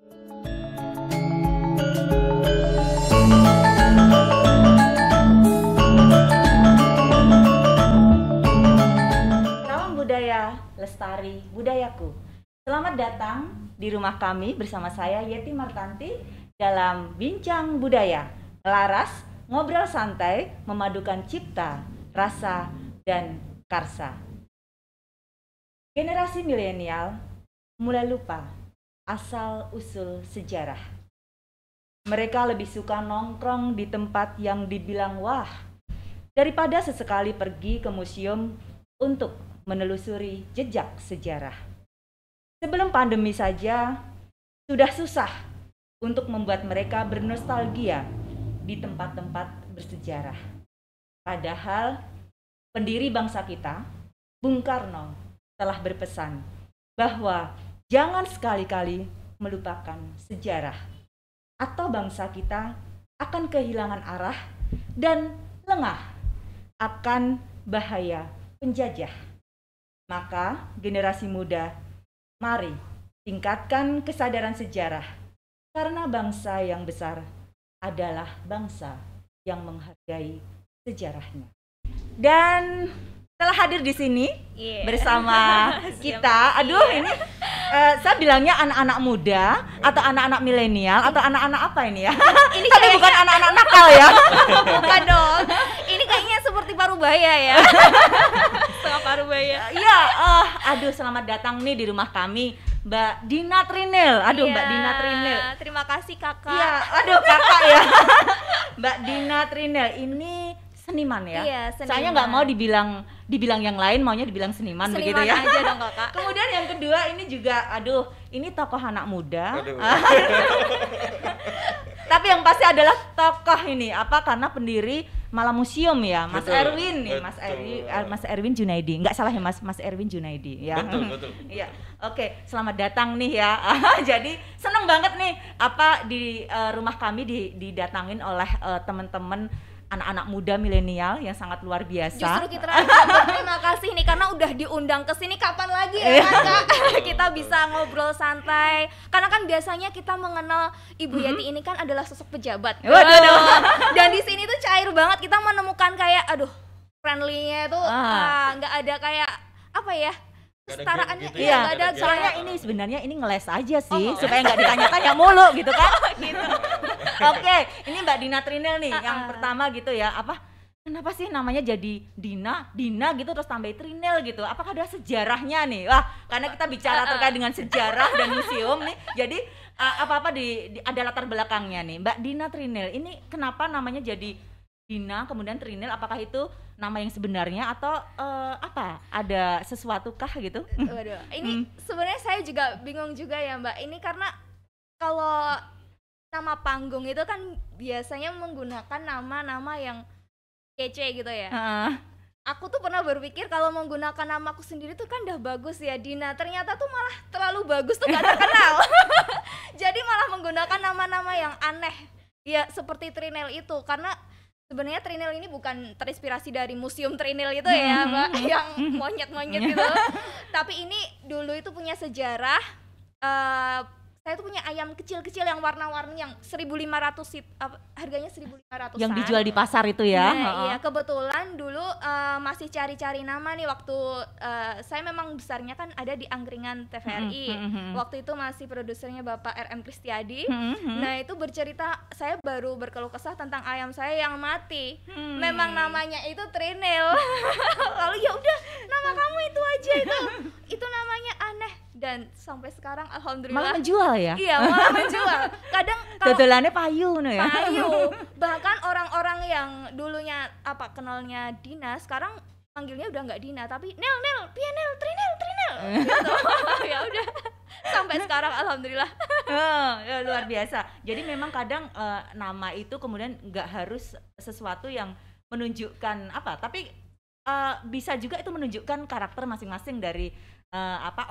Salam budaya, lestari budayaku. Selamat datang di rumah kami bersama saya Yeti Martanti dalam Bincang Budaya. Laras, ngobrol santai, memadukan cipta, rasa, dan karsa. Generasi milenial mulai lupa asal-usul sejarah. Mereka lebih suka nongkrong di tempat yang dibilang wah, daripada sesekali pergi ke museum untuk menelusuri jejak sejarah. Sebelum pandemi saja, sudah susah untuk membuat mereka bernostalgia di tempat-tempat bersejarah. Padahal, pendiri bangsa kita, Bung Karno, telah berpesan bahwa jangan sekali-kali melupakan sejarah, atau bangsa kita akan kehilangan arah dan lengah akan bahaya penjajah. Maka generasi muda, mari tingkatkan kesadaran sejarah, karena bangsa yang besar adalah bangsa yang menghargai sejarahnya. Dan telah hadir di sini bersama kita. Aduh, ini saya bilangnya anak-anak muda atau anak-anak milenial atau anak-anak apa ini ya? Ini tapi bukan anak-anak nakal ya. Bukan dong. Ini kayaknya seperti Parubaya ya. Setengah Parubaya. Iya, aduh selamat datang nih di rumah kami Mbak Dina Trinil. Aduh, Mbak Dina Trinil. Terima kasih Kakak. Iya, aduh Kakak ya. Mbak Dina Trinil ini seniman ya. Iya, seniman. Saya nggak mau dibilang yang lain, maunya dibilang seniman begitu ya. Seniman aja dong Kakak. Kemudian yang kedua ini juga, aduh, ini tokoh anak muda. Tapi yang pasti adalah tokoh ini apa? Karena pendiri Malam Museum ya, Mas Betul, Erwin nih, Mas Erwin Junaidi. Enggak salah ya Mas Erwin Junaidi ya. Betul. Iya. Oke, selamat datang nih ya. Jadi seneng banget nih apa di rumah kami didatangin oleh teman-teman anak-anak muda milenial yang sangat luar biasa. Justru kita terima kasih nih karena udah diundang ke sini, kapan lagi ya Kak? Kita bisa ngobrol santai. Karena kan biasanya kita mengenal Ibu Yeti ini kan adalah sosok pejabat. Waduh. Dan di sini tuh cair banget, kita menemukan kayak friendly-nya tuh nggak ada kayak apa ya? Kesetaraannya gitu iya, ya, nggak ada. ada Soalnya ini sebenarnya ini ngeles aja sih supaya nggak ditanya-tanya mulu gitu kan. Gitu. Oke, ini Mbak Dina Trinil nih yang pertama gitu ya. Kenapa sih namanya jadi Dina gitu terus tambah Trinil gitu? Apakah ada sejarahnya nih? Wah, karena kita bicara terkait dengan sejarah dan museum nih. Jadi apa-apa ada latar belakangnya nih. Mbak Dina Trinil ini kenapa namanya jadi Dina kemudian Trinil? Apakah itu nama yang sebenarnya atau apa? Ada sesuatu kah gitu? Waduh, ini sebenarnya saya juga bingung juga ya Mbak. Ini karena kalau nama panggung itu kan biasanya menggunakan nama-nama yang kece gitu ya. Aku tuh pernah berpikir kalau menggunakan namaku sendiri tuh kan udah bagus ya Dina. Ternyata tuh malah terlalu bagus tuh gak terkenal. Jadi malah menggunakan nama-nama yang aneh. Ya seperti Trinil itu, karena sebenarnya Trinil ini bukan terinspirasi dari museum Trinil itu ya Mbak, yang monyet-monyet gitu. Tapi ini dulu itu punya sejarah. Saya tuh punya ayam kecil-kecil yang warna-warni yang 1.500 harganya 1.500. Yang dijual di pasar itu ya. Iya, kebetulan dulu masih cari-cari nama nih waktu saya memang besarnya kan ada di Angkringan TVRI. Waktu itu masih produsernya Bapak RM Kristiadi. Nah, itu bercerita saya baru berkeluh kesah tentang ayam saya yang mati. Memang namanya itu Trinil. Lalu ya udah, nama kamu itu aja itu namanya aneh. Dan sampai sekarang alhamdulillah malah menjual ya? Iya, malah menjual. Kadang dodolannya payu no ya? Payu. Bahkan orang-orang yang dulunya kenalnya Dina, sekarang panggilnya udah nggak Dina tapi Nel, Pianel, Trinil gitu. Ya udah. Sampai sekarang alhamdulillah. Ya, luar biasa. Jadi memang kadang nama itu kemudian nggak harus sesuatu yang menunjukkan tapi bisa juga itu menunjukkan karakter masing-masing dari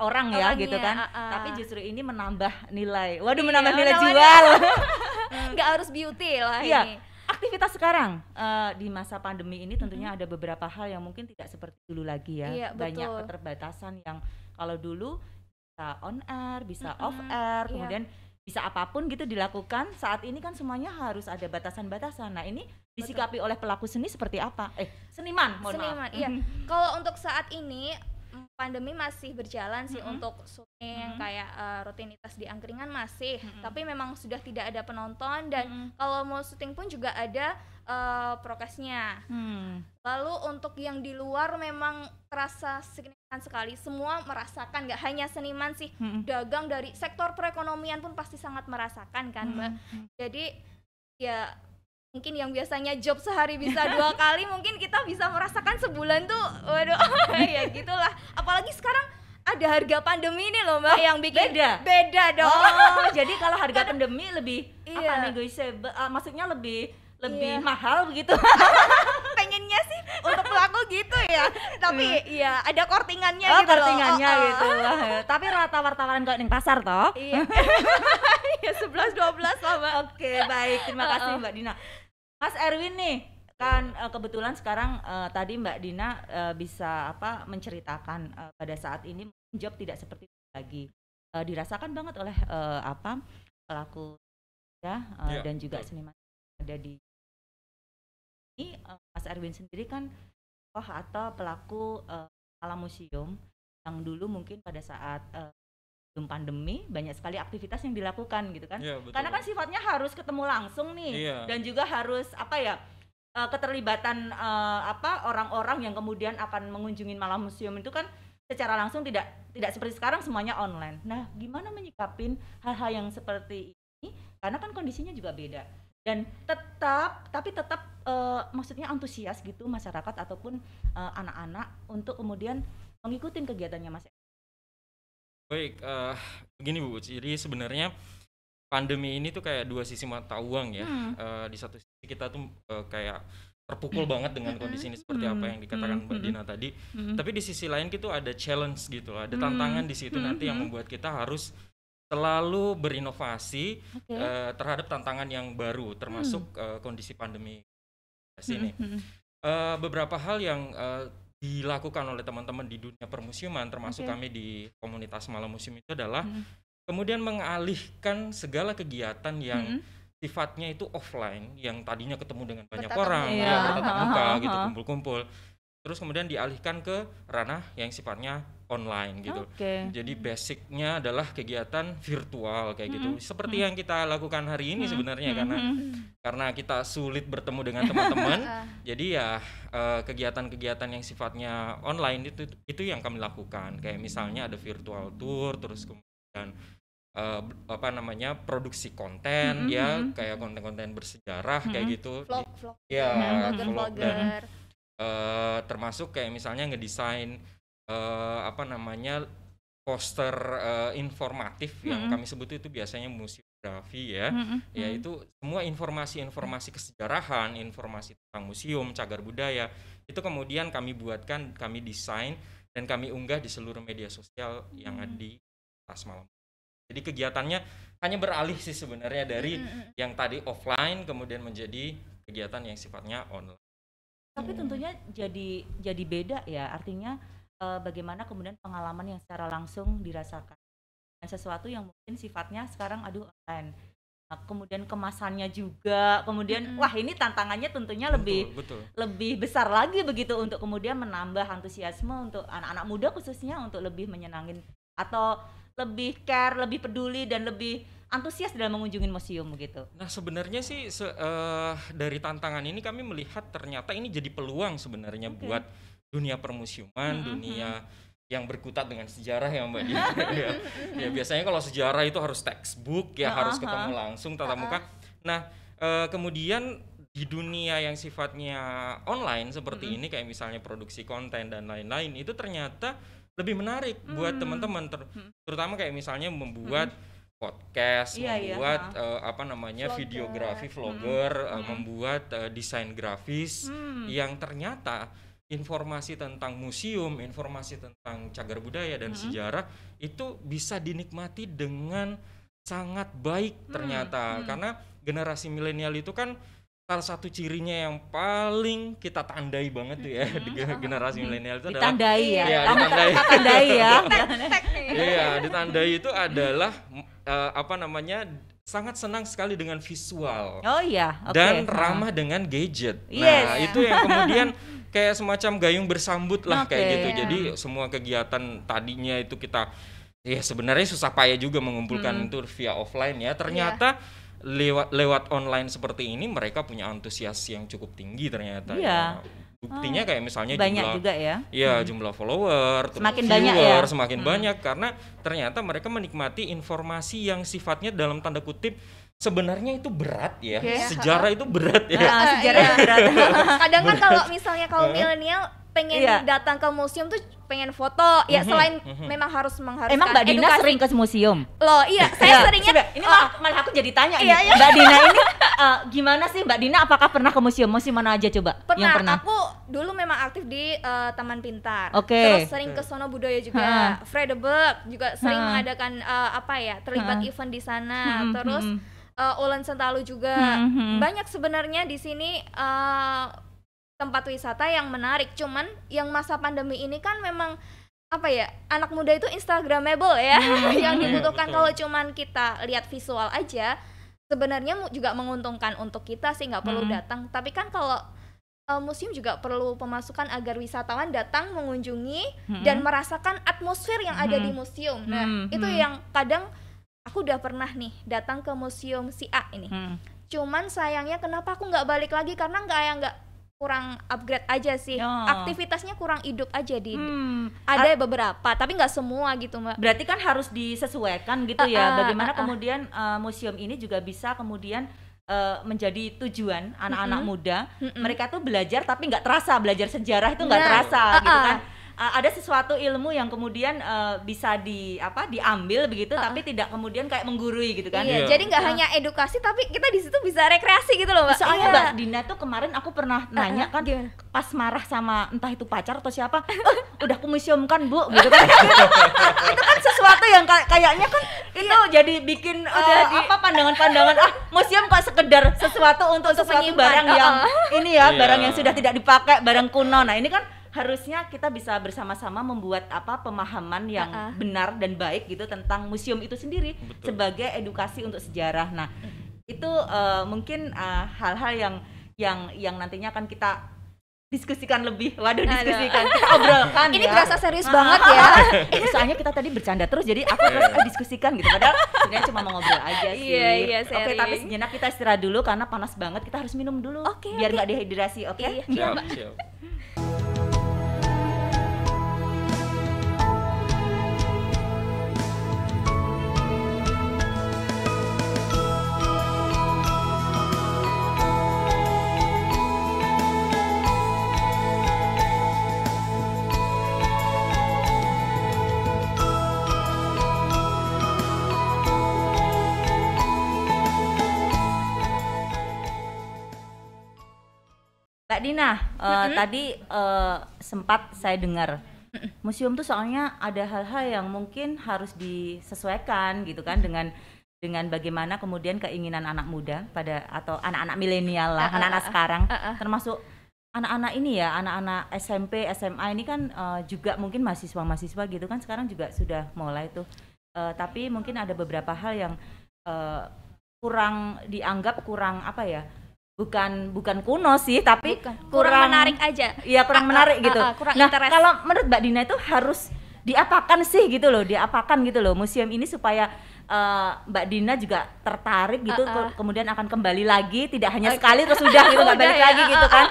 orang ya gitu kan. Tapi justru ini menambah nilai. Waduh, menambah nilai jual. Nggak harus beauty lah ini. Aktivitas sekarang di masa pandemi ini tentunya ada beberapa hal yang mungkin tidak seperti dulu lagi ya. Iya, banyak keterbatasan yang kalau dulu bisa on air, bisa off air, kemudian bisa apapun gitu dilakukan. Saat ini kan semuanya harus ada batasan-batasan. Nah ini disikapi oleh pelaku seni seperti apa? Seniman, mohon maaf. Iya. Kalau untuk saat ini pandemi masih berjalan sih untuk syuting kayak rutinitas di angkringan masih, tapi memang sudah tidak ada penonton dan kalau mau syuting pun juga ada prokesnya. Lalu untuk yang di luar memang terasa signifikan sekali, semua merasakan, nggak hanya seniman sih, dagang dari sektor perekonomian pun pasti sangat merasakan kan Mbak. Jadi ya mungkin yang biasanya job sehari bisa 2 kali mungkin kita bisa merasakan sebulan tuh waduh ya gitulah, apalagi sekarang ada harga pandemi ini loh Mbak yang bikin beda dong. Jadi kalau harga pandemi lebih apa negotiable, maksudnya lebih mahal begitu. Pengennya sih untuk pelaku gitu ya, tapi ya ada kortingannya gitu kortingannya loh. Gitu lah. Tapi rata-wartawan kok di pasar toh. Iya. Ya 11-12 lah Mbak. Oke, baik, terima kasih Mbak Dina. Mas Erwin nih, kan kebetulan sekarang tadi Mbak Dina bisa menceritakan pada saat ini job tidak seperti itu lagi. Dirasakan banget oleh pelaku ya dan juga seniman ada di ini. Mas Erwin sendiri kan atau pelaku alam museum yang dulu mungkin pada saat sebelum pandemi banyak sekali aktivitas yang dilakukan gitu kan. Karena kan sifatnya harus ketemu langsung nih dan juga harus keterlibatan orang-orang yang kemudian akan mengunjungi malam museum itu kan secara langsung tidak seperti sekarang semuanya online. Nah, gimana menyikapin hal-hal yang seperti ini? Karena kan kondisinya juga beda. Dan tetap maksudnya antusias gitu masyarakat ataupun anak-anak untuk kemudian mengikuti kegiatannya Mas. Baik, begini Bu, jadi sebenarnya pandemi ini tuh kayak dua sisi mata uang ya. Di satu sisi kita tuh kayak terpukul banget dengan kondisi ini seperti apa yang dikatakan Mbak Dina tadi. Tapi di sisi lain gitu ada challenge gitu, ada tantangan di situ nanti yang membuat kita harus selalu berinovasi terhadap tantangan yang baru, termasuk kondisi pandemi ini. Beberapa hal yang dilakukan oleh teman-teman di dunia permusiuman, termasuk kami di komunitas Malam Museum itu adalah kemudian mengalihkan segala kegiatan yang sifatnya itu offline, yang tadinya ketemu dengan banyak orang, bertatap muka gitu, kumpul-kumpul, terus kemudian dialihkan ke ranah yang sifatnya online gitu. Jadi basicnya adalah kegiatan virtual kayak gitu, seperti yang kita lakukan hari ini sebenarnya karena kita sulit bertemu dengan teman-teman. Jadi ya kegiatan-kegiatan yang sifatnya online itu yang kami lakukan, kayak misalnya ada virtual tour, terus kemudian produksi konten kayak konten-konten bersejarah kayak gitu, vlog vlogger, termasuk kayak misalnya ngedesain poster informatif yang kami sebut itu biasanya museografi ya, yaitu semua informasi kesejarahan, informasi tentang museum, cagar budaya itu kemudian kami buatkan, kami desain dan kami unggah di seluruh media sosial yang ada di Tas Malam. Jadi kegiatannya hanya beralih sih sebenarnya dari yang tadi offline kemudian menjadi kegiatan yang sifatnya online. Tapi tentunya jadi beda ya, artinya bagaimana kemudian pengalaman yang secara langsung dirasakan dan sesuatu yang mungkin sifatnya sekarang online. Kemudian kemasannya juga, kemudian wah ini tantangannya tentunya lebih besar lagi begitu untuk kemudian menambah antusiasme untuk anak-anak muda khususnya untuk lebih menyenangin atau lebih care, lebih peduli dan lebih antusias dalam mengunjungi museum begitu. Nah sebenarnya sih dari tantangan ini kami melihat ternyata ini jadi peluang sebenarnya buat dunia permusiuman, dunia yang berkutat dengan sejarah ya Mbak Dia. Ya biasanya kalau sejarah itu harus textbook ya, harus ketemu langsung tatap muka. Nah kemudian di dunia yang sifatnya online seperti ini kayak misalnya produksi konten dan lain-lain itu ternyata lebih menarik buat teman-teman terutama kayak misalnya membuat podcast, membuat videografi, vlogger, membuat desain grafis yang ternyata informasi tentang museum, informasi tentang cagar budaya dan sejarah itu bisa dinikmati dengan sangat baik ternyata. Karena generasi milenial itu kan salah satu cirinya yang paling kita tandai banget tuh ya generasi milenial itu ditandai adalah ditandai ya. Iya, ditandai itu adalah sangat senang sekali dengan visual. Oh iya, oke. Dan ramah dengan gadget. Yes. Nah, itu yang kemudian kayak semacam gayung bersambut lah kayak gitu. Iya. Jadi semua kegiatan tadinya itu kita ya sebenarnya susah payah juga mengumpulkan itu via offline ya. Ternyata lewat online seperti ini mereka punya antusias yang cukup tinggi ternyata. Iya. Ya. Buktinya kayak misalnya banyak jumlah juga ya. Iya, jumlah follower, Semakin viewer, banyak ya. semakin banyak karena ternyata mereka menikmati informasi yang sifatnya dalam tanda kutip sebenarnya itu berat ya. Sejarah itu berat ya. Sejarah itu berat. Kadang kan kalau misalnya milenial pengen datang ke museum tuh pengen foto ya, selain memang harus mengharuskan Emang Mbak Dina edukasi. sering ke museum? Loh iya, saya seringnya ini malah aku jadi tanya nih. Mbak Dina ini gimana sih Mbak Dina, apakah pernah ke museum? Museum mana aja coba? Pernah. Aku dulu memang aktif di Taman Pintar. Oke. Terus sering ke Sono Budaya juga. Frederiksberg juga sering mengadakan terlibat event di sana. Terus Ulen Sentalu juga. Banyak sebenarnya di sini tempat wisata yang menarik. Cuman yang masa pandemi ini kan memang anak muda itu instagramable ya. Yang dibutuhkan kalau cuman kita lihat visual aja sebenarnya juga menguntungkan untuk kita sih, nggak perlu datang. Tapi kan kalau museum juga perlu pemasukan agar wisatawan datang mengunjungi dan merasakan atmosfer yang ada di museum. Nah itu yang kadang aku udah pernah nih datang ke museum si A ini. Cuman sayangnya kenapa aku nggak balik lagi, karena nggak kurang upgrade aja sih. Aktivitasnya kurang hidup aja ada beberapa tapi nggak semua gitu Mbak. Berarti kan harus disesuaikan gitu ya. Bagaimana kemudian museum ini juga bisa kemudian menjadi tujuan anak-anak muda. Mereka tuh belajar tapi nggak terasa, belajar sejarah itu nggak terasa gitu kan. Ada sesuatu ilmu yang kemudian bisa diambil begitu, tapi tidak kemudian kayak menggurui gitu kan. Iya, jadi nggak hanya edukasi tapi kita di situ bisa rekreasi gitu loh Mbak. Soalnya Mbak Dina tuh kemarin aku pernah nanya kan, pas marah sama entah itu pacar atau siapa, udah ke museum kan Bu gitu kan. Itu kan sesuatu yang kayaknya kan itu jadi bikin pandangan-pandangan museum kok sekedar sesuatu untuk sesuatu barang yang ini ya, barang yang sudah tidak dipakai, barang kuno. Nah ini kan harusnya kita bisa bersama-sama membuat pemahaman yang benar dan baik gitu tentang museum itu sendiri. Betul. Sebagai edukasi untuk sejarah. Nah itu mungkin hal-hal yang nantinya akan kita diskusikan lebih. Diskusikan, kita obrolkan. Ini ya. berasa serius banget ya. Soalnya kita tadi bercanda terus, jadi aku terus diskusikan gitu. Padahal sebenarnya cuma mau ngobrol aja sih. Iya, Oke, tapi sejenak kita istirahat dulu karena panas banget. Kita harus minum dulu biar nggak dehidrasi. Oke? Iya, Mbak. Siap. Mbak Dina, tadi sempat saya dengar museum tuh soalnya ada hal-hal yang mungkin harus disesuaikan gitu kan dengan bagaimana kemudian keinginan anak muda atau anak-anak milenial lah, anak-anak sekarang, termasuk anak-anak ini ya, anak-anak SMP, SMA ini kan juga mungkin mahasiswa-mahasiswa gitu kan sekarang juga sudah mulai tuh, tapi mungkin ada beberapa hal yang dianggap kurang bukan kuno sih, tapi kurang menarik aja. Iya, kurang menarik gitu. Kurang nah, interest. kalau menurut Mbak Dina itu harus diapakan gitu loh museum ini supaya Mbak Dina juga tertarik gitu, kemudian akan kembali lagi, tidak hanya sekali terus sudah gitu nggak balik lagi gitu kan.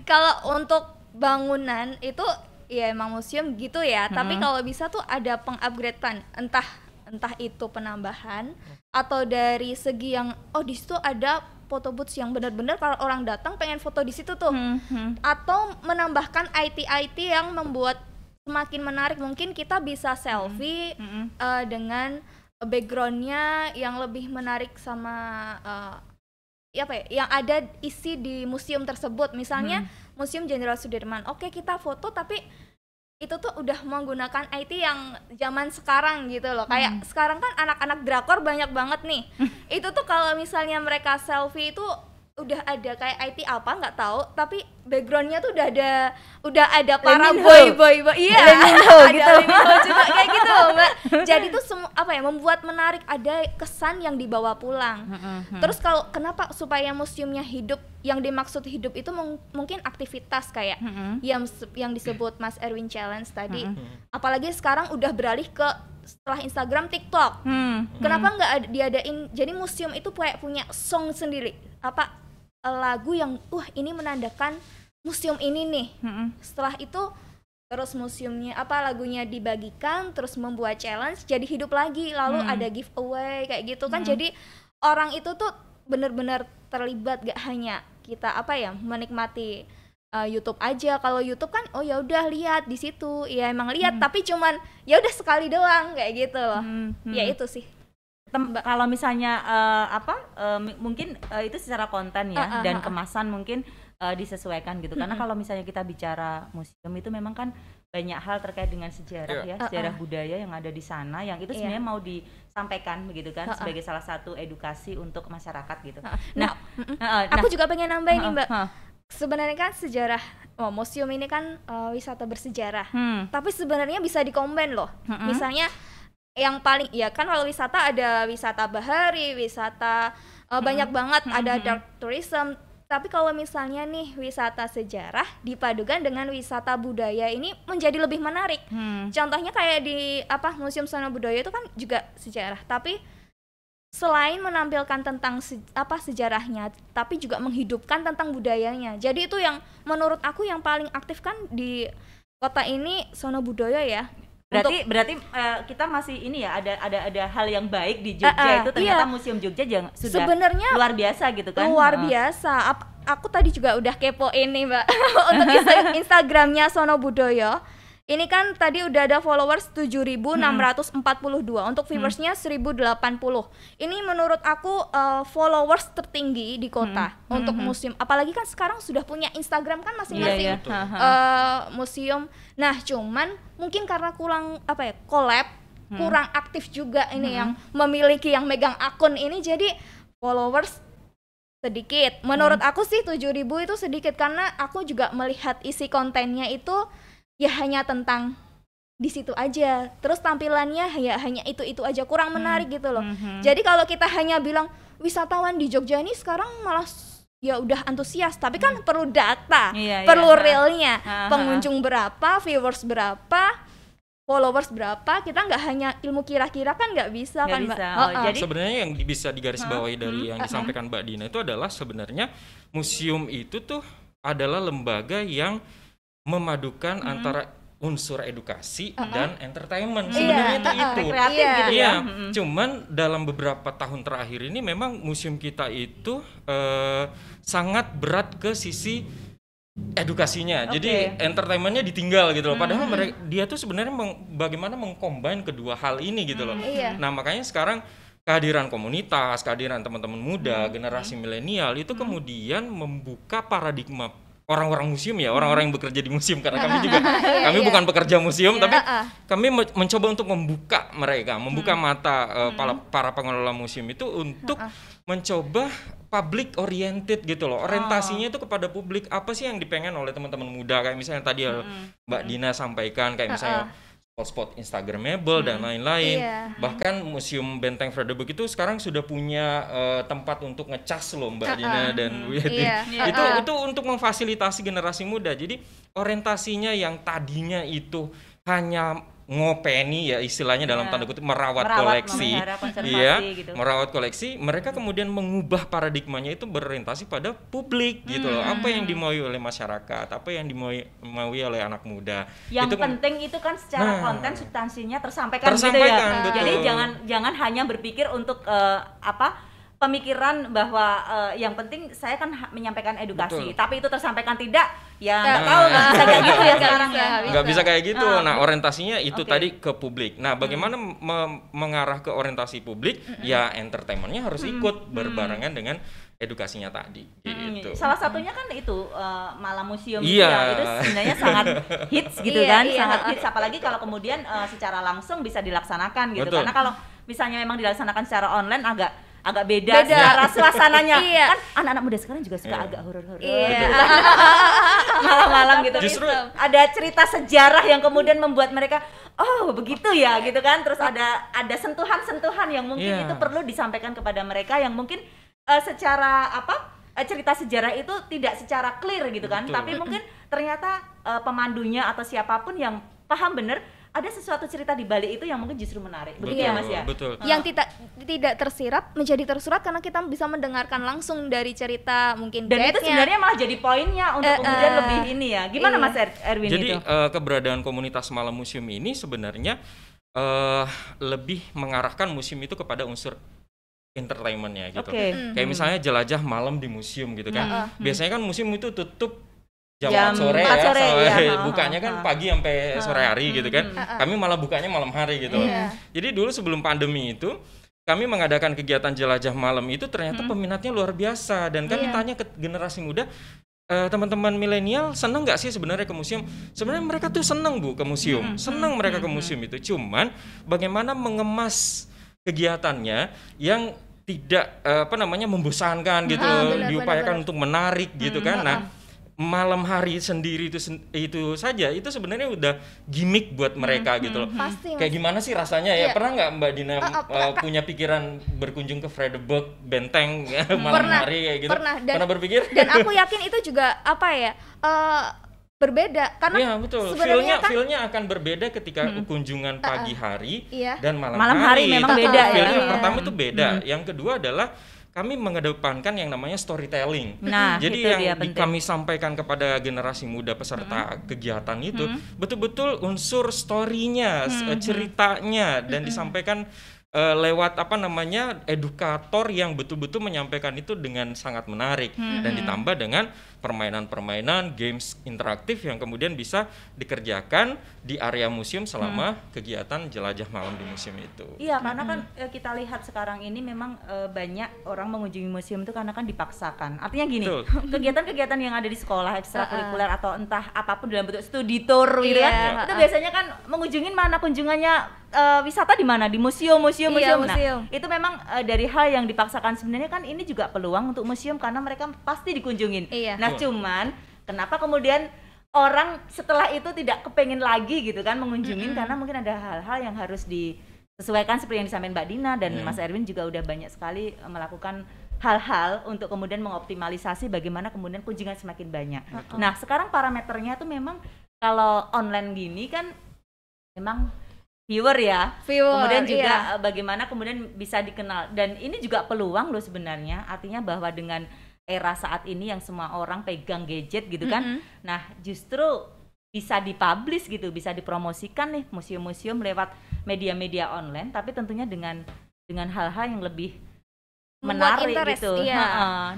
Kalau untuk bangunan itu ya emang museum gitu ya, tapi kalau bisa tuh ada pengupgradean, entah itu penambahan atau dari segi yang di situ ada foto booth yang benar-benar kalau orang datang pengen foto di situ tuh, atau menambahkan IT yang membuat semakin menarik. Mungkin kita bisa selfie dengan backgroundnya yang lebih menarik sama yang ada isi di museum tersebut. Misalnya Museum Jenderal Sudirman, kita foto tapi itu tuh udah menggunakan IT yang zaman sekarang gitu loh. Kayak sekarang kan anak-anak drakor banyak banget nih. Itu tuh kalau misalnya mereka selfie itu udah ada kayak IT apa nggak tahu, tapi backgroundnya tuh udah ada para boy. Iya, Leminho ada gitu. Leminho juga kayak gitu Mbak. Jadi tuh membuat menarik, ada kesan yang dibawa pulang. Terus kalau kenapa supaya museumnya hidup, yang dimaksud hidup itu mungkin aktivitas kayak yang disebut Mas Erwin Challenge tadi. Apalagi sekarang udah beralih ke setelah Instagram, TikTok. Kenapa nggak diadain, jadi museum itu punya song sendiri, lagu yang ini menandakan museum ini nih. Setelah itu terus museumnya lagunya dibagikan, terus membuat challenge jadi hidup lagi, lalu ada giveaway kayak gitu kan. Jadi orang itu tuh benar-benar terlibat, gak hanya kita menikmati YouTube aja. Kalau YouTube kan ya udah lihat di situ, ya emang lihat tapi cuman ya udah sekali doang kayak gitu loh. Ya itu sih. Kalau misalnya mungkin itu secara konten ya, dan kemasan mungkin disesuaikan gitu. Karena kalau misalnya kita bicara museum itu memang kan banyak hal terkait dengan sejarah sejarah budaya yang ada di sana, yang itu sebenarnya mau disampaikan begitu kan, sebagai salah satu edukasi untuk masyarakat gitu. Aku juga pengen nambahin nih Mbak. Sebenarnya kan sejarah museum ini kan wisata bersejarah. Tapi sebenarnya bisa dikomben loh. Misalnya yang paling kan kalau wisata ada wisata bahari, wisata banyak banget, ada dark tourism. Tapi kalau misalnya nih wisata sejarah dipadukan dengan wisata budaya, ini menjadi lebih menarik. Contohnya kayak di Museum Sono Budoyo itu kan juga sejarah, tapi selain menampilkan tentang sejarahnya, tapi juga menghidupkan tentang budayanya. Jadi itu yang menurut aku yang paling aktif kan di kota ini, Sono Budoyo ya. Berarti kita masih ini ya, ada hal yang baik di Jogja itu ternyata Museum Jogja sudah sebenarnya luar biasa gitu kan. Luar biasa. Aku tadi juga udah kepoin nih Mbak untuk Instagramnya Sono Budoyo. Ini kan tadi udah ada followers 7.642, untuk viewersnya 1.080. Ini menurut aku followers tertinggi di kota untuk museum. Apalagi kan sekarang sudah punya Instagram kan masing-masing museum. Nah cuman mungkin karena kurang collab, kurang aktif juga ini yang memiliki, yang megang akun ini, jadi followers sedikit. Menurut aku sih 7.000 itu sedikit, karena aku juga melihat isi kontennya itu ya hanya tentang di situ aja, terus tampilannya ya hanya itu aja, kurang menarik gitu loh. Jadi kalau kita hanya bilang wisatawan di Jogja ini sekarang malah ya udah antusias, tapi kan perlu data, perlu realnya, pengunjung berapa, viewers berapa, followers berapa. Kita nggak hanya ilmu kira-kira kan nggak bisa kan Mbak. Jadi sebenarnya yang bisa digarisbawahi dari yang disampaikan Mbak Dina itu adalah sebenarnya museum itu tuh adalah lembaga yang memadukan antara unsur edukasi dan entertainment. Sebenarnya itu kreatif gitu ya. Cuman dalam beberapa tahun terakhir ini memang museum kita itu sangat berat ke sisi edukasinya. Jadi entertainmentnya ditinggal gitu loh. Padahal dia tuh sebenarnya bagaimana mengcombine kedua hal ini gitu loh. Nah makanya sekarang kehadiran komunitas, kehadiran teman-teman muda, generasi milenial itu kemudian membuka paradigma orang-orang museum ya, orang-orang yang bekerja di museum, karena kami juga kami bukan pekerja museum, tapi kami mencoba untuk membuka mata para pengelola museum itu untuk mencoba public oriented gitu loh. Orientasinya itu kepada publik, apa sih yang dipengen oleh teman-teman muda, kayak misalnya tadi Mbak Dina sampaikan, kayak misalnya spot Instagramable dan lain-lain. Bahkan Museum Benteng Frederik itu sekarang sudah punya tempat untuk ngecas loh Mbak Dina dan itu untuk memfasilitasi generasi muda. Jadi orientasinya yang tadinya itu hanya ngopeni ya istilahnya dalam tanda kutip merawat koleksi, gitu. Merawat koleksi, mereka kemudian mengubah paradigmanya itu berorientasi pada publik gitu loh. Apa yang dimaui oleh masyarakat, apa yang dimaui oleh anak muda. Yang itu penting itu kan secara konten substansinya tersampaikan gitu ya. Betul. Jadi jangan hanya berpikir untuk pemikiran bahwa yang penting saya kan menyampaikan edukasi, tapi itu tersampaikan tidak, ya nggak tahu, nggak bisa kayak gitu ya sekarang ya. Nggak bisa kayak gitu. Nah orientasinya itu tadi ke publik. Nah bagaimana mengarah ke orientasi publik? Ya entertainmentnya harus ikut berbarengan dengan edukasinya tadi. Gitu. Salah satunya kan itu Malam Museum itu sebenarnya sangat hits gitu kan, sangat hits. Apalagi kalau kemudian secara langsung bisa dilaksanakan gitu. Karena kalau misalnya memang dilaksanakan secara online agak beda secara suasananya. Kan anak-anak muda sekarang juga suka agak horor-horor. Malam-malam gitu. Justru ada cerita sejarah yang kemudian membuat mereka oh begitu ya gitu kan, terus ada sentuhan-sentuhan yang mungkin itu perlu disampaikan kepada mereka yang mungkin secara cerita sejarah itu tidak secara clear gitu kan. Betul. Tapi mungkin ternyata pemandunya atau siapapun yang paham bener ada sesuatu cerita di balik itu yang mungkin justru menarik. Begitu ya Mas ya? Betul. Yang tidak tersirat menjadi tersurat karena kita bisa mendengarkan langsung dari cerita mungkin dan itu sebenarnya malah jadi poinnya untuk kemudian lebih ini ya. Gimana Mas Erwin jadi, itu? Keberadaan komunitas Malam Museum ini sebenarnya lebih mengarahkan museum itu kepada unsur entertainmentnya gitu. Kayak misalnya jelajah malam di museum gitu kan. Biasanya kan museum itu tutup jam 4 sore ya, bukanya kan pagi sampai sore hari gitu kan. Kami malah bukanya malam hari gitu. Jadi dulu sebelum pandemi itu kami mengadakan kegiatan jelajah malam itu ternyata peminatnya luar biasa dan kami tanya ke generasi muda, teman-teman milenial seneng nggak sih sebenarnya ke museum? Sebenarnya mereka tuh seneng Bu ke museum, seneng mereka ke museum itu. Cuman bagaimana mengemas kegiatannya yang tidak membosankan gitu loh, diupayakan untuk menarik gitu kan. Nah, malam hari sendiri itu saja itu sebenarnya udah gimmick buat mereka gitu loh. Pasti, kayak gimana sih rasanya ya? Pernah nggak Mbak Dina punya pikiran berkunjung ke Vredenburg, Benteng malam hari kayak gitu? Pernah berpikir? Dan aku yakin itu juga berbeda karena ya, betul. Feel-nya akan berbeda ketika kunjungan pagi hari dan malam hari. Memang beda ya. Pertama itu beda. Yang kedua adalah kami mengedepankan yang namanya storytelling. Jadi yang kami sampaikan kepada generasi muda peserta kegiatan itu betul-betul unsur story-nya, ceritanya dan disampaikan lewat edukator yang betul-betul menyampaikan itu dengan sangat menarik dan ditambah dengan permainan-permainan games interaktif yang kemudian bisa dikerjakan di area museum selama kegiatan jelajah malam di museum itu. Iya, karena kan kita lihat sekarang ini memang banyak orang mengunjungi museum itu karena kan dipaksakan. Artinya gini, kegiatan-kegiatan yang ada di sekolah ekstrakurikuler atau entah apapun dalam bentuk studi tour gitu kan, itu biasanya kan mengunjungi mana kunjungannya wisata di mana? Di museum. Nah, itu memang dari hal yang dipaksakan. Sebenarnya kan ini juga peluang untuk museum karena mereka pasti dikunjungin. Nah, cuman kenapa kemudian orang setelah itu tidak kepengen lagi gitu kan mengunjungin karena mungkin ada hal-hal yang harus disesuaikan seperti yang disampaikan Mbak Dina dan Mas Erwin juga udah banyak sekali melakukan hal-hal untuk kemudian mengoptimalisasi bagaimana kemudian kunjungan semakin banyak. Nah, sekarang parameternya tuh memang kalau online gini kan memang viewer, kemudian juga bagaimana kemudian bisa dikenal dan ini juga peluang loh sebenarnya, artinya bahwa dengan era saat ini yang semua orang pegang gadget gitu kan, nah justru bisa dipublish gitu, bisa dipromosikan nih museum-museum lewat media-media online, tapi tentunya dengan hal-hal yang lebih menarik gitu.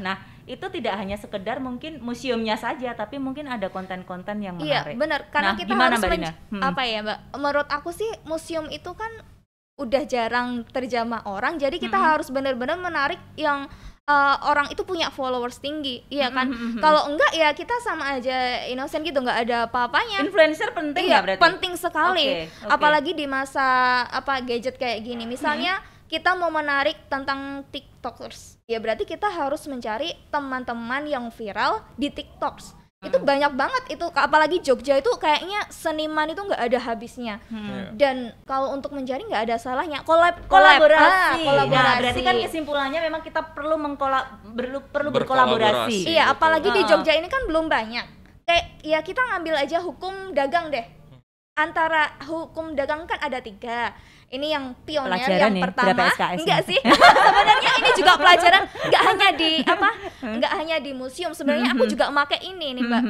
Nah itu tidak hanya sekedar mungkin museumnya saja, tapi mungkin ada konten-konten yang menarik. Iya benar, karena kita harus Mbak, menurut aku sih museum itu kan udah jarang terjamah orang, jadi kita harus benar-benar menarik yang orang itu punya followers tinggi, iya kan? Kalau enggak ya kita sama aja innocent gitu, nggak ada apa-apanya. Influencer penting ya berarti? Penting sekali, apalagi di masa gadget kayak gini. Misalnya kita mau menarik tentang TikTokers, ya berarti kita harus mencari teman-teman yang viral di TikToks. Itu banyak banget itu, apalagi Jogja itu kayaknya seniman itu nggak ada habisnya. Dan kalau untuk mencari nggak ada salahnya kolaborasi. Nah, berarti kan kesimpulannya memang kita perlu berkolaborasi. Iya, apalagi di Jogja ini kan belum banyak. Kayak ya kita ngambil aja hukum dagang deh. Antara hukum dagang kan ada 3. Ini yang pioner yang pertama, enggak sih? Sebenarnya ini juga pelajaran, enggak hanya di museum. Sebenarnya aku juga pakai ini nih, Mbak.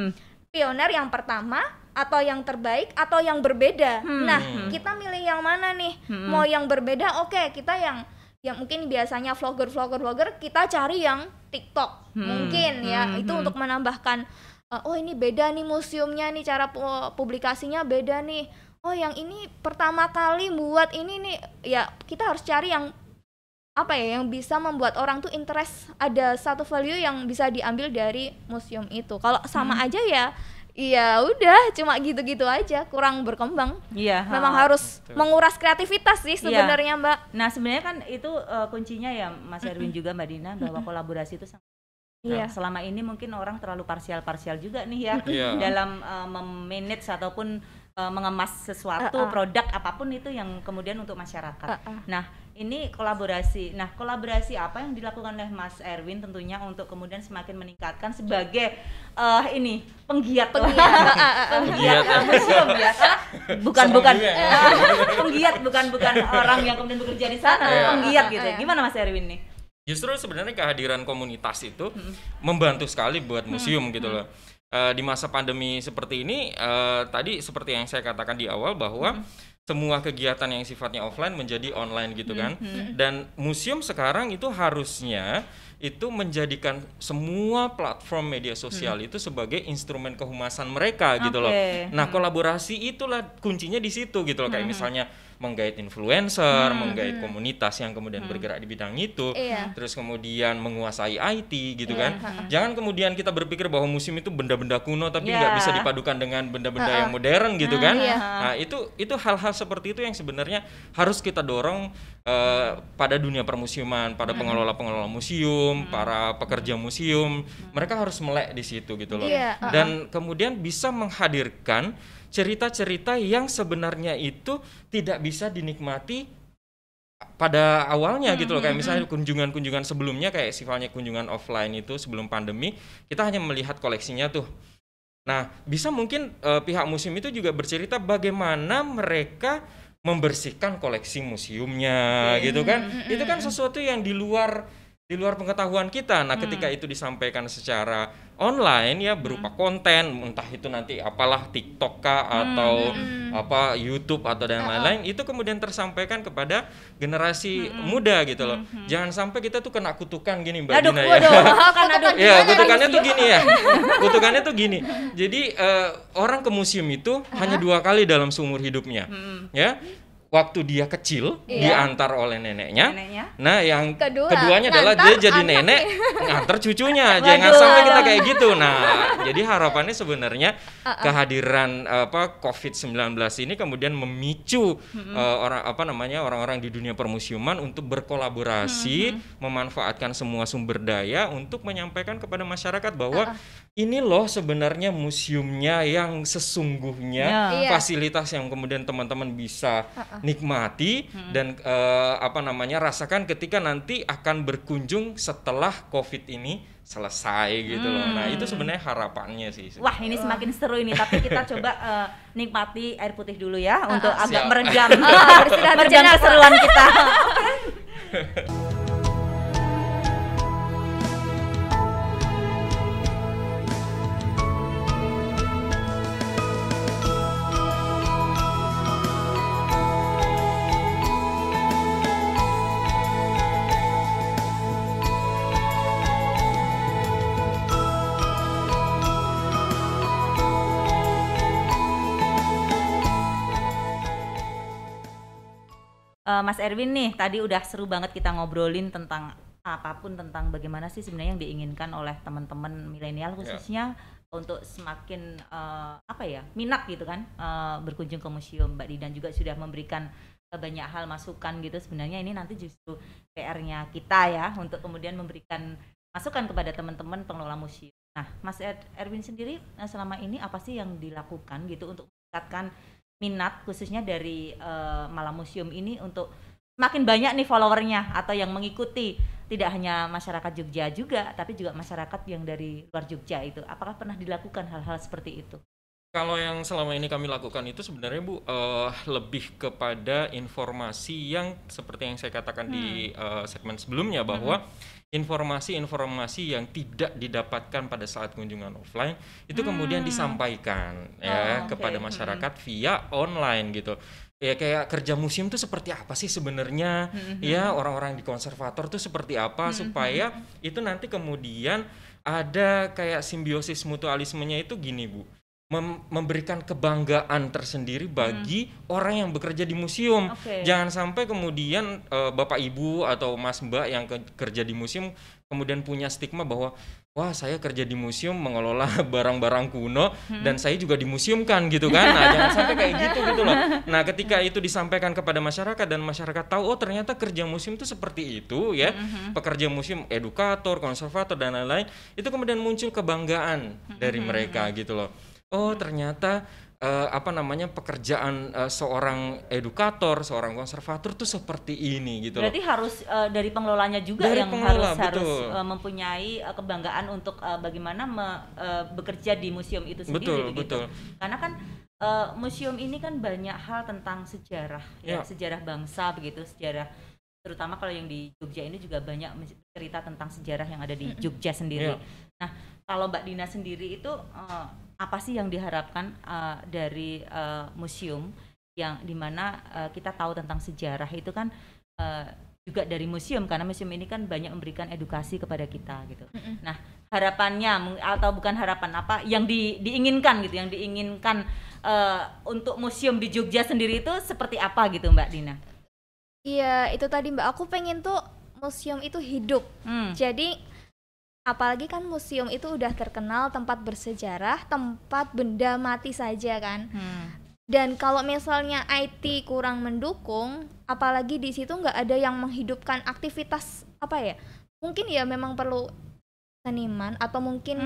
Pioner yang pertama atau yang terbaik atau yang berbeda. Nah, kita milih yang mana nih? Mau yang berbeda, kita yang mungkin biasanya vlogger, kita cari yang TikTok. Mungkin ya, itu untuk menambahkan ini beda nih museumnya nih, cara publikasinya beda nih. Yang ini pertama kali buat ini nih, ya kita harus cari yang yang bisa membuat orang tuh interest, ada satu value yang bisa diambil dari museum itu. Kalau sama aja ya udah cuma gitu-gitu aja, kurang berkembang. Memang harus menguras kreativitas sih sebenarnya, Mbak. Nah, sebenarnya kan itu kuncinya ya Mas Erwin juga Mbak Dina, bahwa kolaborasi itu sangat selama ini mungkin orang terlalu parsial juga nih ya dalam memanage ataupun mengemas sesuatu produk apapun itu yang kemudian untuk masyarakat. Nah, ini kolaborasi. Nah, kolaborasi apa yang dilakukan oleh Mas Erwin tentunya untuk kemudian semakin meningkatkan sebagai penggiat museum ya. Bukan penggiat bukan orang yang kemudian bekerja di sana, penggiat gitu. Gimana Mas Erwin nih? Justru sebenarnya kehadiran komunitas itu membantu sekali buat museum gitu loh. Di masa pandemi seperti ini, tadi seperti yang saya katakan di awal bahwa semua kegiatan yang sifatnya offline menjadi online gitu kan. Dan museum sekarang itu harusnya itu menjadikan semua platform media sosial itu sebagai instrumen kehumasan mereka gitu loh. Nah, kolaborasi itulah kuncinya di situ gitu loh. Kayak misalnya menggait influencer, menggait komunitas yang kemudian bergerak di bidang itu, terus kemudian menguasai IT gitu kan. Jangan kemudian kita berpikir bahwa museum itu benda-benda kuno tapi nggak bisa dipadukan dengan benda-benda yang modern gitu kan. Nah, itu hal-hal seperti itu yang sebenarnya harus kita dorong pada dunia permusiuman, pada pengelola-pengelola museum, para pekerja museum, mereka harus melek di situ gitu loh. Dan kemudian bisa menghadirkan cerita-cerita yang sebenarnya itu tidak bisa dinikmati pada awalnya gitu loh. Kayak misalnya kunjungan-kunjungan sebelumnya, kayak sifatnya kunjungan offline itu sebelum pandemi, kita hanya melihat koleksinya tuh. Nah, bisa mungkin pihak museum itu juga bercerita bagaimana mereka membersihkan koleksi museumnya gitu kan. Itu kan sesuatu yang di luar pengetahuan kita. Nah, ketika itu disampaikan secara online ya berupa konten, entah itu nanti apalah TikTok kah atau apa YouTube atau dan lain-lain, itu kemudian tersampaikan kepada generasi muda gitu loh. Jangan sampai kita tuh kena kutukan gini Mbak Dina ya. Kutukannya tuh gini ya. Kutukannya tuh gini. Jadi orang ke museum itu hanya 2 kali dalam seumur hidupnya. Ya. Waktu dia kecil diantar oleh neneknya. Nah, yang keduanya adalah dia jadi nenek ngantar cucunya. Jangan sampai kita kayak gitu. Nah, jadi harapannya sebenarnya kehadiran COVID-19 ini kemudian memicu orang-orang di dunia permusiuman untuk berkolaborasi, memanfaatkan semua sumber daya untuk menyampaikan kepada masyarakat bahwa ini loh sebenarnya museumnya yang sesungguhnya, fasilitas yang kemudian teman-teman bisa nikmati dan rasakan ketika nanti akan berkunjung setelah COVID ini selesai gitu loh. Nah, itu sebenarnya harapannya sih. Wah, ini semakin seru ini, tapi kita coba nikmati air putih dulu ya untuk agak meredam keseruan kita. Mas Erwin nih, tadi udah seru banget kita ngobrolin tentang apapun, tentang bagaimana sih sebenarnya yang diinginkan oleh teman-teman milenial khususnya untuk semakin minat gitu kan berkunjung ke museum. Mbak Didan juga sudah memberikan banyak hal masukan gitu. Sebenarnya ini nanti justru PR-nya kita ya untuk kemudian memberikan masukan kepada teman-teman pengelola museum. Nah, Mas Erwin sendiri selama ini apa sih yang dilakukan gitu untuk meningkatkan minat khususnya dari Malam Museum ini untuk makin banyak nih followernya atau yang mengikuti, tidak hanya masyarakat Jogja juga tapi juga masyarakat yang dari luar Jogja itu. Apakah pernah dilakukan hal-hal seperti itu? Kalau yang selama ini kami lakukan itu sebenarnya Bu lebih kepada informasi yang seperti yang saya katakan di segmen sebelumnya bahwa informasi-informasi yang tidak didapatkan pada saat kunjungan offline itu kemudian disampaikan kepada masyarakat via online gitu. Ya kayak kerja museum tuh seperti apa sih sebenarnya, ya orang-orang di konservator tuh seperti apa, supaya itu nanti kemudian ada kayak simbiosis mutualismenya itu gini Bu, memberikan kebanggaan tersendiri bagi orang yang bekerja di museum. Jangan sampai kemudian Bapak Ibu atau Mas Mbak yang kerja di museum kemudian punya stigma bahwa wah saya kerja di museum mengelola barang-barang kuno dan saya juga dimuseumkan gitu kan. Nah, jangan sampai kayak gitu loh. Nah, ketika itu disampaikan kepada masyarakat dan masyarakat tahu oh ternyata kerja museum itu seperti itu ya. Pekerja museum, edukator, konservator dan lain-lain, itu kemudian muncul kebanggaan dari mereka gitu loh. Oh ternyata pekerjaan seorang edukator, seorang konservator tuh seperti ini gitu. Berarti harus dari pengelolanya juga Dari yang pengelola, harus mempunyai kebanggaan untuk bagaimana bekerja di museum itu sendiri. Betul. Karena kan museum ini kan banyak hal tentang sejarah, sejarah bangsa begitu, sejarah terutama kalau yang di Jogja ini juga banyak cerita tentang sejarah yang ada di Jogja sendiri. Nah, kalau Mbak Dina sendiri itu apa sih yang diharapkan dari museum yang dimana kita tahu tentang sejarah itu kan juga dari museum, karena museum ini kan banyak memberikan edukasi kepada kita gitu. Nah, harapannya atau bukan harapan, apa yang diinginkan gitu, yang diinginkan untuk museum di Jogja sendiri itu seperti apa gitu Mbak Dina? Iya, itu tadi Mbak, aku pengen tuh museum itu hidup. Jadi apalagi kan museum itu udah terkenal tempat bersejarah, tempat benda mati saja kan. Dan kalau misalnya IT kurang mendukung, apalagi di situ nggak ada yang menghidupkan aktivitas apa ya? Mungkin ya memang perlu seniman atau mungkin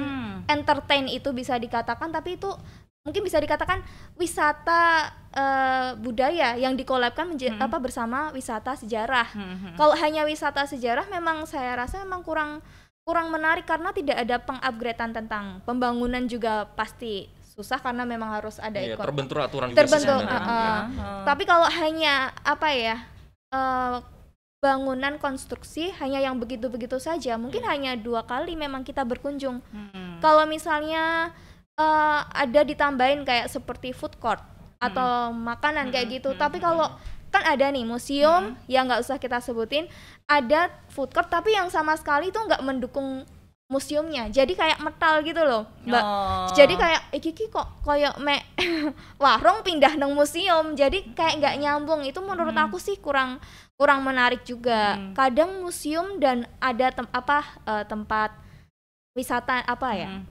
entertain itu bisa dikatakan, tapi itu mungkin bisa dikatakan wisata budaya yang dikolabkan bersama wisata sejarah. Kalau hanya wisata sejarah memang saya rasa memang kurang menarik, karena tidak ada pengupgradean tentang pembangunan juga pasti susah karena memang harus ada terbentur aturan juga tapi kalau hanya bangunan konstruksi hanya yang begitu-begitu saja, mungkin hanya 2 kali memang kita berkunjung. Kalau misalnya ada ditambahin kayak seperti food court atau makanan kayak gitu, tapi kalau kan ada nih museum yang nggak usah kita sebutin, ada food court tapi yang sama sekali tuh nggak mendukung museumnya, jadi kayak metal gitu loh Mbak. Jadi kayak iki kok kayak warung pindah nang museum, jadi kayak nggak nyambung. Itu menurut aku sih kurang menarik juga. Kadang museum dan ada tempat wisata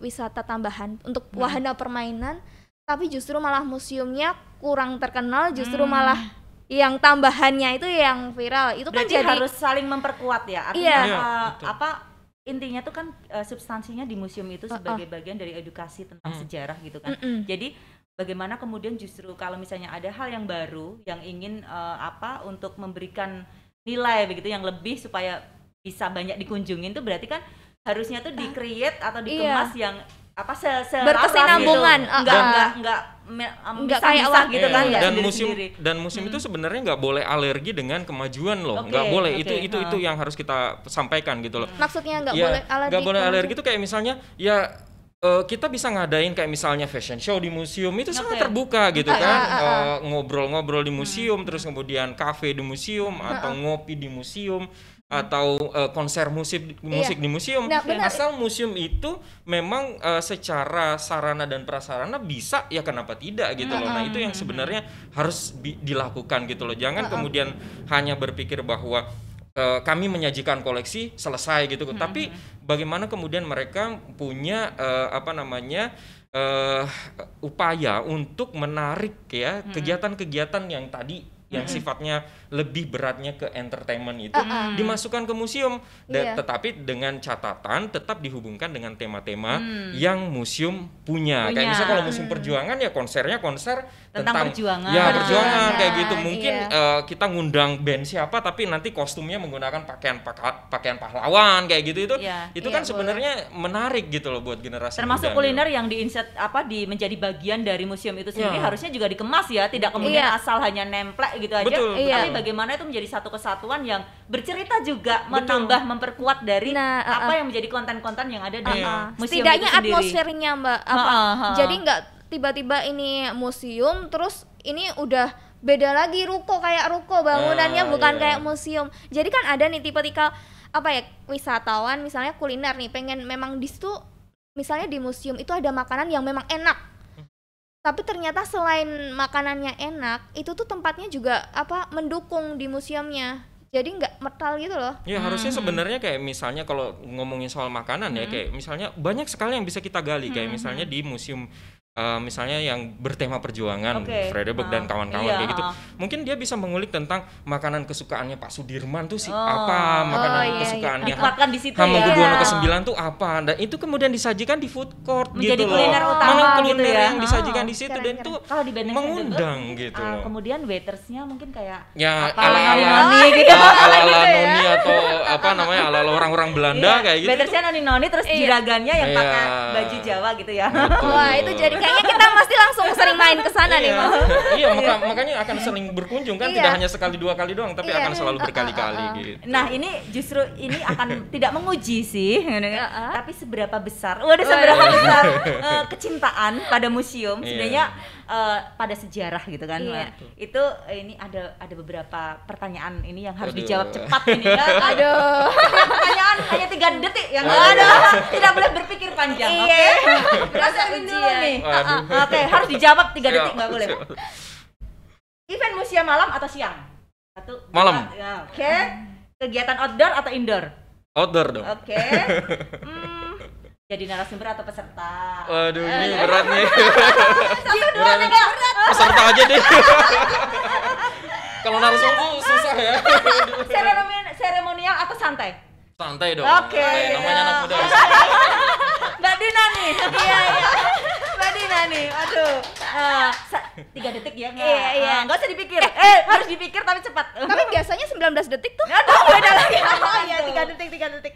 wisata tambahan untuk wahana permainan, tapi justru malah museumnya kurang terkenal, justru malah yang tambahannya itu yang viral. Itu berarti kan jadi harus saling memperkuat ya. Artinya intinya tuh kan substansinya di museum itu sebagai bagian dari edukasi tentang sejarah gitu kan. Jadi bagaimana kemudian justru kalau misalnya ada hal yang baru yang ingin untuk memberikan nilai begitu yang lebih supaya bisa banyak dikunjungin, tuh berarti kan harusnya tuh di-create atau dikemas yang berkesinambungan gitu. Enggak kayak gitu kan. Dan museum itu sebenarnya nggak boleh alergi dengan kemajuan loh. Nggak boleh. Itu yang harus kita sampaikan gitu loh. Maksudnya nggak boleh alergi itu kayak misalnya kita bisa ngadain kayak misalnya fashion show di museum, itu sangat terbuka gitu kan. Ngobrol-ngobrol di museum, terus kemudian kafe di museum atau ngopi di museum, atau konser musik di museum. Asal museum itu memang secara sarana dan prasarana bisa, ya kenapa tidak gitu loh. Nah, itu yang sebenarnya harus dilakukan gitu loh. Jangan kemudian hanya berpikir bahwa kami menyajikan koleksi selesai gitu. Tapi bagaimana kemudian mereka punya upaya untuk menarik ya kegiatan-kegiatan yang tadi yang sifatnya lebih beratnya ke entertainment itu dimasukkan ke museum, tetapi dengan catatan tetap dihubungkan dengan tema-tema yang museum punya. Kayak misalnya kalau museum perjuangan ya konsernya konser tentang perjuangan. Ya perjuangan kayak gitu. Mungkin kita ngundang band siapa tapi nanti kostumnya menggunakan pakaian pahlawan kayak gitu. Itu kan sebenarnya menarik gitu loh buat generasi termasuk muda, kuliner yang menjadi bagian dari museum itu sendiri harusnya juga dikemas ya, tidak kemudian asal hanya nemplek gitu aja. Tapi bagaimana itu menjadi satu kesatuan yang bercerita juga, menambah memperkuat dari apa yang menjadi konten-konten yang ada di museum setidaknya itu sendiri. Atmosfernya Mbak jadi nggak tiba-tiba ini museum terus ini udah beda lagi, ruko bangunannya bukan kayak museum. Jadi kan ada nih tipe-tipe wisatawan misalnya kuliner nih, pengen memang di situ misalnya di museum itu ada makanan yang memang enak. Tapi ternyata selain makanannya enak, itu tuh tempatnya juga mendukung di museumnya. Jadi nggak metal gitu loh. Ya harusnya sebenarnya kayak misalnya kalau ngomongin soal makanan ya, kayak misalnya banyak sekali yang bisa kita gali, kayak misalnya di museum misalnya yang bertema perjuangan, Frederick dan kawan-kawan kayak gitu, mungkin dia bisa mengulik tentang makanan kesukaannya Pak Sudirman tuh apa, makanan kesukaannya Hamengkubuwono ke-9 tuh apa, dan itu kemudian disajikan di food court menjadi gitu kuliner loh. utama kuliner gitu ya, yang disajikan di situ, dan itu mengundang gitu. Kemudian waitersnya mungkin kayak ya ala noni gitu, ala noni atau apa namanya, ala orang-orang Belanda kayak gitu. Waitersnya noni terus jiragannya yang pakai baju Jawa gitu ya. Wah, itu jadi kayaknya kita mesti langsung sering main ke sana nih, Mas. Iya, makanya akan sering berkunjung kan, tidak hanya sekali dua kali doang, tapi akan selalu berkali-kali gitu. Nah, ini justru ini akan tidak menguji sih, tapi seberapa besar kecintaan pada museum sebenarnya pada sejarah gitu kan. Itu ini ada beberapa pertanyaan ini yang harus dijawab cepat ini ya. Aduh. Pertanyaan hanya 3 detik yang tidak boleh berpikir panjang, oke? Berasa dulu nih. Oke, harus dijawab 3 detik, nggak boleh. Event museum malam atau siang? 1, 2, malam. Oke. Kegiatan outdoor atau indoor? Outdoor dong. Oke. Jadi narasumber atau peserta? Waduh, ini berat nih. 1, 2, 3. Peserta aja deh. Kalau narasumber susah ya. Seremonial atau santai? Santai dong. Oke. Namanya anak muda. Mbak Dina nih. Iya. Mbak Dina nih. Aduh. 3 detik ya. Iya. Enggak usah dipikir. Harus dipikir tapi cepat. Tapi biasanya 19 detik tuh. Aduh, beda lagi. Iya, 3 detik.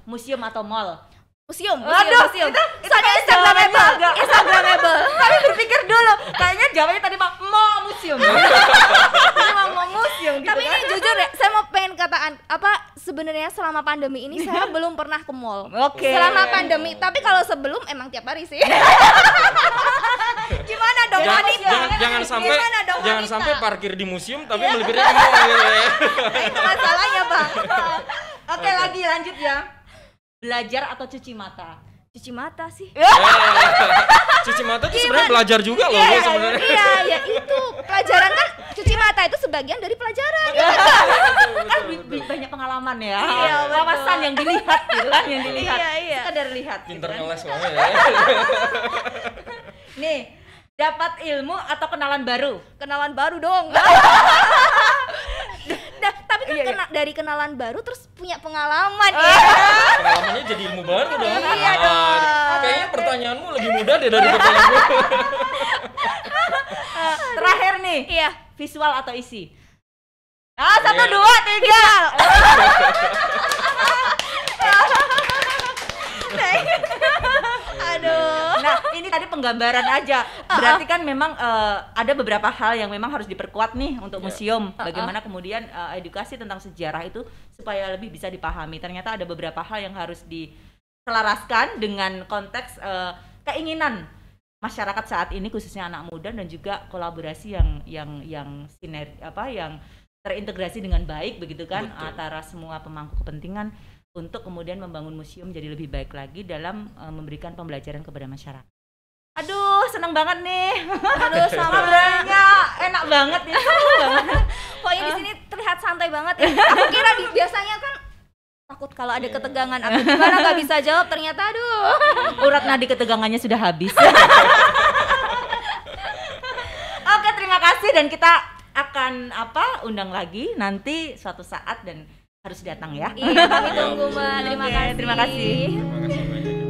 Museum atau mall? Museum. Itu Instagramable. Kami berpikir dulu. Kayaknya jawabnya tadi mau museum. Mau museum gitu. Tapi ini jujur ya, saya mau pengen katakan sebenarnya selama pandemi ini saya belum pernah ke mall. Oke. Selama pandemi, tapi kalau sebelum emang tiap hari sih. Gimana dong wanita? Jangan sampai parkir di museum tapi melipirnya ke mall gitu ya. Itu masalahnya, Bang. Oke, lagi lanjut ya. Belajar atau cuci mata? Cuci mata sih. Cuci mata tuh sebenarnya belajar juga loh sebenarnya. Iya, ya itu pelajaran kan, cuci mata itu sebagian dari pelajaran. Kan banyak pengalaman ya. Wawasan yang dilihat gitu kan, yang dilihat. Iya. Sekedar lihat. Pinter ngeles banget ya. Nih, dapat ilmu atau kenalan baru? Kenalan baru dong. Tapi kan dari kenalan baru terus punya pengalaman ya. Pengalamannya jadi ilmu baru dong. Iya dong. Kayaknya pertanyaanmu lebih mudah deh dari pertanyaanmu. Terakhir nih. Iya. Visual atau isi? 1, 2, 3. Aduh. Nah, ini tadi penggambaran aja. Berarti kan memang ada beberapa hal yang memang harus diperkuat nih untuk museum. Bagaimana kemudian edukasi tentang sejarah itu supaya lebih bisa dipahami. Ternyata ada beberapa hal yang harus diselaraskan dengan konteks keinginan masyarakat saat ini, khususnya anak muda, dan juga kolaborasi yang terintegrasi dengan baik begitu kan. Betul. Antara semua pemangku kepentingan untuk kemudian membangun museum jadi lebih baik lagi dalam memberikan pembelajaran kepada masyarakat. Aduh, seneng banget nih. Aduh, sambalnya enak banget ya. Pokoknya di sini terlihat santai banget ya. Aku kira biasanya kan takut kalau ada ketegangan atau gimana nggak bisa jawab, ternyata urat nadi ketegangannya sudah habis. Oke, terima kasih, dan kita akan undang lagi nanti suatu saat dan harus datang ya. Iya, kami tunggu, Mbak. Terima kasih. Terima kasih.